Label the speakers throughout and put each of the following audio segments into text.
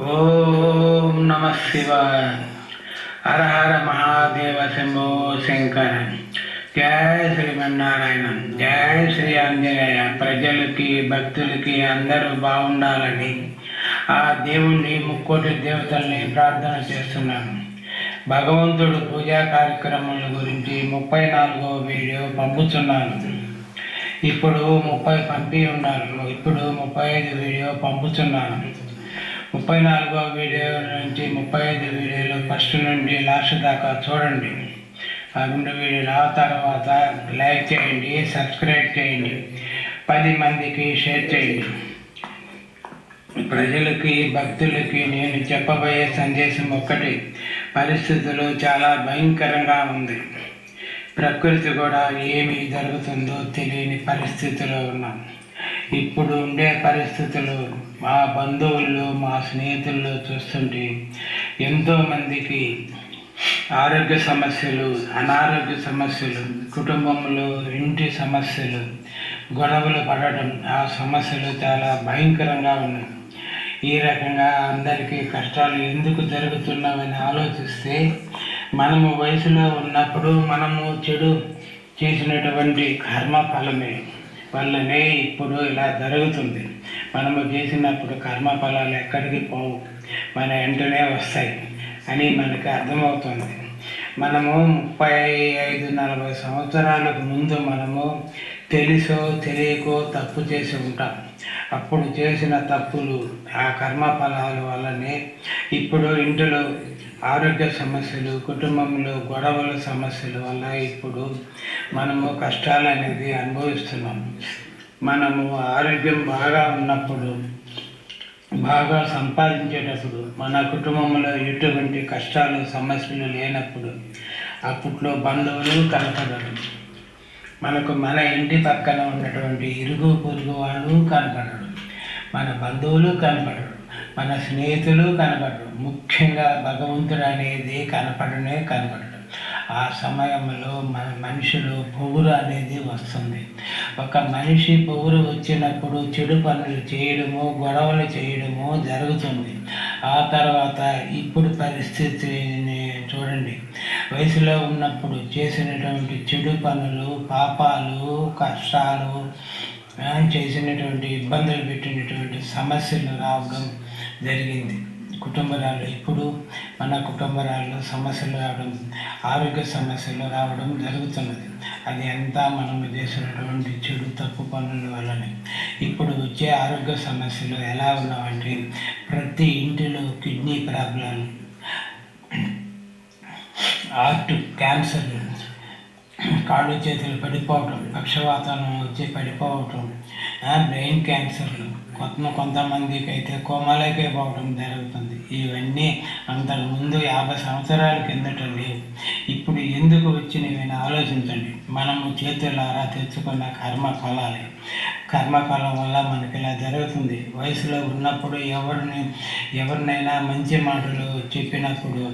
Speaker 1: ఓం నమ శివాయ. హర హర మహాదేవ శంభో శంకర. జయ శ్రీమన్నారాయణ. జయ శ్రీ ఆంజనేయ. ప్రజలకి భక్తులకి అందరూ బాగుండాలని ఆ దేవుణ్ణి ముక్కోటి దేవతల్ని ప్రార్థన చేస్తున్నాను. భగవంతుడు పూజా కార్యక్రమాల గురించి 34వ వీడియో పంపుతున్నాను. ఇప్పుడు 30 పంపి ఉన్నాను. ఇప్పుడు 35 వీడియో పంపుతున్నాను. 34వ వీడియో నుంచి 35 వీడియోలు ఫస్ట్ నుండి లాస్ట్ దాకా చూడండి. ఆ 2 వీడియోలు ఆ తర్వాత లైక్ చేయండి, సబ్స్క్రైబ్ చేయండి, 10 మందికి షేర్ చేయండి. ప్రజలకి భక్తులకి నేను చెప్పబోయే సందేశం ఒక్కటి. పరిస్థితులు చాలా భయంకరంగా ఉంది. ప్రకృతి కూడా ఏమి జరుగుతుందో తెలియని పరిస్థితిలో ఉన్నాం. ఇప్పుడు ఉండే పరిస్థితులు మా బంధువులు, మా స్నేహితుల్లో చూస్తుంటే ఎంతోమందికి ఆరోగ్య సమస్యలు, అనారోగ్య సమస్యలు, కుటుంబంలో ఇంటి సమస్యలు, గొడవలు పడటం, ఆ సమస్యలు చాలా భయంకరంగా ఉన్నాయి. ఈ రకంగా అందరికీ కష్టాలు ఎందుకు జరుగుతున్నామని ఆలోచిస్తే, మనము వయసులో ఉన్నప్పుడు మనము చెడు చేసినటువంటి కర్మ ఫలమే వల్లనే ఇప్పుడు ఇలా జరుగుతుంది. మనము చేసినప్పుడు కర్మ ఫలాలు ఎక్కడికి పోవు, మన వెంటనే వస్తాయి అని మనకు అర్థమవుతుంది. మనము 35-40 సంవత్సరాలకు ముందు మనము తెలుసో తెలియకో తప్పు చేసి ఉంటాం. అప్పుడు చేసిన తప్పులు, ఆ కర్మ ఫలాల వల్లనే ఇప్పుడు ఇంటిలో ఆరోగ్య సమస్యలు, కుటుంబంలో గొడవల సమస్యల వల్ల ఇప్పుడు మనము కష్టాలు అనేది అనుభవిస్తున్నాము. మనము ఆరోగ్యం బాగా ఉన్నప్పుడు, బాగా సంపాదించేటప్పుడు, మన కుటుంబంలో ఎటువంటి కష్టాలు సమస్యలు లేనప్పుడు అప్పట్లో బంధువులు కనపడరు. మనకు మన ఇంటి పక్కన ఉన్నటువంటి ఇరుగు పొరుగు వాళ్ళు కనపడరు, మన బంధువులు కనపడరు, మన స్నేహితులు కనపడరు. ముఖ్యంగా భగవంతుడు అనేది కనపడడు. ఆ సమయంలో మన మనిషిలో పొగురు అనేది వస్తుంది. ఒక మనిషి పొగురు వచ్చినప్పుడు చెడు పనులు చేయడము, గొడవలు చేయడము జరుగుతుంది. ఆ తర్వాత ఇప్పుడు పరిస్థితిని చూడండి. వయసులో ఉన్నప్పుడు చేసినటువంటి చెడు పనులు, పాపాలు, కష్టాలు, చేసినటువంటి ఇబ్బందులు పెట్టినటువంటి సమస్యలు రావడం జరిగింది కుటుంబరాలు. ఇప్పుడు మన కుటుంబరాల్లో సమస్యలు రావడం, ఆరోగ్య సమస్యలు రావడం జరుగుతున్నది. అది అంతా మనము చేసినటువంటి చెడు తప్పు పనుల వల్లనే. ఇప్పుడు వచ్చే ఆరోగ్య సమస్యలు ఎలా ఉన్నాయంటే, ప్రతి ఇంటిలో కిడ్నీ ప్రాబ్లం, హార్ట్ క్యాన్సర్లు, కాళ్ళు చేతులు పడిపోవటం, పక్షవాతం వచ్చి పడిపోవటం, బ్రెయిన్ క్యాన్సర్లు, కొంతమందికి అయితే కోమాలకే పోవడం జరుగుతుంది. ఇవన్నీ అంతకుముందు 50 సంవత్సరాల కిందట లేవు. ఇప్పుడు ఎందుకు వచ్చినవని ఆలోచించండి. మనము చేతులారా తెచ్చుకున్న కర్మఫలం వల్ల మనకి ఇలా జరుగుతుంది. వయసులో ఉన్నప్పుడు ఎవరినైనా మంచి మాటలు చెప్పినప్పుడు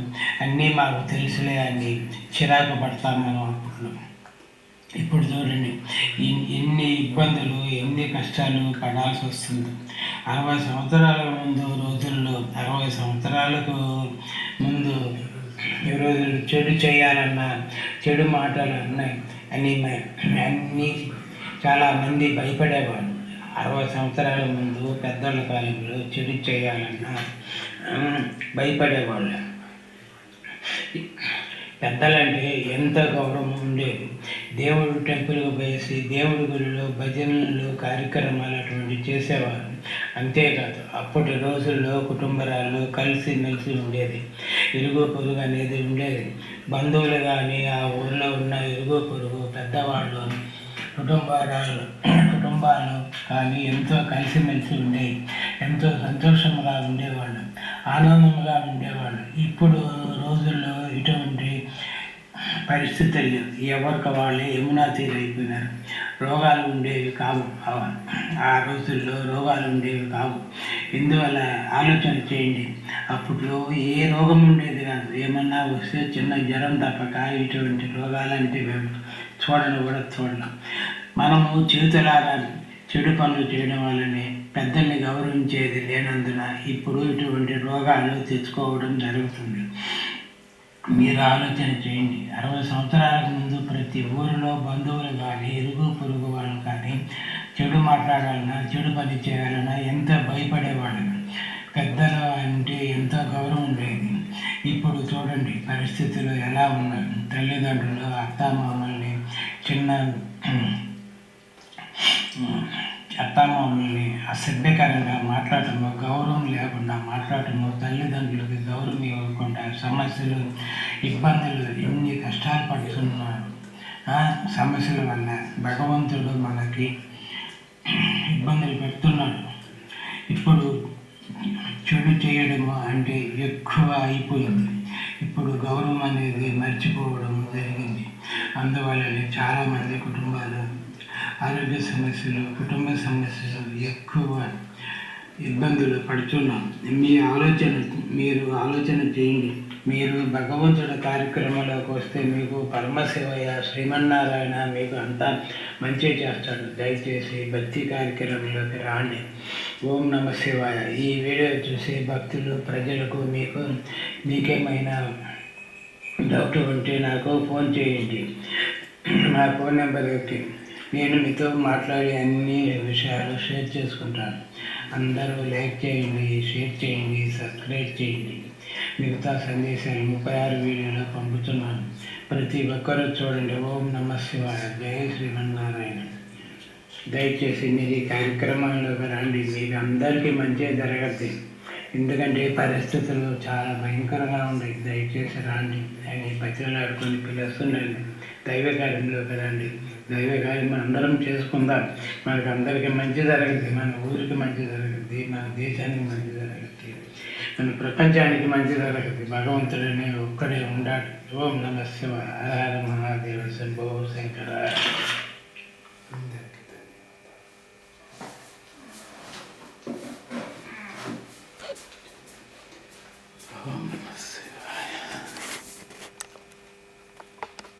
Speaker 1: అన్నీ మాకు తెలుసులే అని చిరాకు పడతాం మనం. ఇప్పుడు చూడండి ఎన్ని ఇబ్బందులు, ఎన్ని కష్టాలు పడాల్సి వస్తుంది. 60 సంవత్సరాల ముందు రోజుల్లో, 60 సంవత్సరాలకు ముందు ఈ రోజులు చెడు చేయాలన్నా, చెడు మాటలు అన్నీ చాలామంది భయపడేవాళ్ళు. 60 సంవత్సరాల ముందు పెద్దల కాలంలో చెడు చేయాలన్నా భయపడేవాళ్ళు. పెద్దలంటే ఎంత గౌరవం ఉండేది. దేవుడు టెంపుల్కి పోయేసి దేవుడి గుడిలో భజనలు, కార్యక్రమాలు అటువంటి చేసేవారు. అంతేకాదు అప్పటి రోజుల్లో కుటుంబరాలు కలిసిమెలిసి ఉండేది. ఇరుగు పొరుగు అనేది ఉండేది. బంధువులు కానీ, ఆ ఊళ్ళో ఉన్న ఇరుగు పొరుగు పెద్దవాళ్ళు, కుటుంబాలు కానీ ఎంతో కలిసిమెలిసి ఉండేవి. ఎంతో సంతోషంగా ఉండేవాళ్ళు, ఆనందంగా ఉండేవాళ్ళు. ఇప్పుడు రోజుల్లో ఇటువంటి పరిస్థితులు ఎవరికి వాళ్ళే యమునా తీరు అయిపోయినారు. రోగాలు ఉండేవి కావు. ఆ రోజుల్లో రోగాలు ఉండేవి కావు. ఇందువల్ల ఆలోచన చేయండి. అప్పట్లో ఏ రోగం ఉండేది కాదు. ఏమన్నా వస్తే చిన్న జ్వరం తప్పక ఇటువంటి రోగాలంటే చూడడం. మనము చేతులారా చెడు పనులు చేయడం వల్లనే పెద్దల్ని గౌరవించేది లేనందున ఇప్పుడు ఇటువంటి రోగాలు తెచ్చుకోవడం జరుగుతుంది. మీరు ఆలోచన చేయండి. 60 సంవత్సరాలకు ముందు ప్రతి ఊరిలో బంధువులు కానీ ఇరుగు పొరుగు వాళ్ళు కానీ చెడు మాట్లాడాలన్నా చెడు పని చేయాలన్నా ఎంత భయపడేవాళ్ళని. పెద్దలు అంటే ఎంతో గౌరవం ఉండేది. ఇప్పుడు చూడండి పరిస్థితులు ఎలా ఉన్నాయి. తల్లిదండ్రులు అత్తామామల్ని అత్తామామల్ని అసభ్యకరంగా మాట్లాడటము, గౌరవం లేకుండా మాట్లాడటము, తల్లిదండ్రులకి గౌరవం ఇవ్వకుండా సమస్యలు ఇబ్బందులు ఎన్ని కష్టాలు పడుతున్నారు. సమస్యల వల్ల భగవంతుడు మనకి ఇబ్బందులు పెడుతున్నాడు. ఇప్పుడు చెడు చేయడము అంటే ఎక్కువ అయిపోయింది. ఇప్పుడు గౌరవం అనేది మర్చిపోవడం జరిగింది. అందువల్లనే చాలామంది కుటుంబాలు ఆరోగ్య సమస్యలు, కుటుంబ సమస్యలు ఎక్కువ ఇబ్బందులు పడుతున్నాం. మీరు ఆలోచన చేయండి. మీరు భగవంతుడి కార్యక్రమంలోకి వస్తే మీకు పరమశివయ్య శ్రీమన్నారాయణ మీకు అంతా మంచి చేస్తాడు. దయచేసి భక్తి కార్యక్రమంలోకి రాండి. ఓం నమ శివాయ. ఈ వీడియో చూసే భక్తులు ప్రజలకు మీకేమైనా డౌట్ ఉంటే నాకు ఫోన్ చేయండి. నా ఫోన్ నెంబర్ పెట్టి నేను మీతో మాట్లాడి అన్ని విషయాలు షేర్ చేసుకుంటాను. అందరూ లైక్ చేయండి, షేర్ చేయండి, సబ్స్క్రైబ్ చేయండి. మిగతా సందేశాలు 36 వీడియోలో పంపుతున్నాను. ప్రతి ఒక్కరూ చూడండి. ఓం నమ శివాయ. జయ శ్రీమన్నారాయణ. దయచేసి మీరు ఈ కార్యక్రమంలోకి రండి. మీకు అందరికీ మంచిగా జరగద్ది. ఎందుకంటే పరిస్థితులు చాలా భయంకరంగా ఉన్నాయి. దయచేసి రండి అని పచ్చలాడుకొని పిలుస్తుండండి. దైవ కార్యంలోకి రండి. దైవ కార్యం అందరం చేసుకుందాం. మనకు అందరికీ మంచి జరుగుద్ది. మన ఊరికి మంచి జరుగుద్ది, మన దేశానికి మంచి జరుగుద్ది, మన ప్రపంచానికి మంచి జరుగుద్ది. భగవంతుడిని ఒక్కడే ఉండాలి. ఓం నమ శివాయ. హర హర మహాదేవ శంభో శంకర.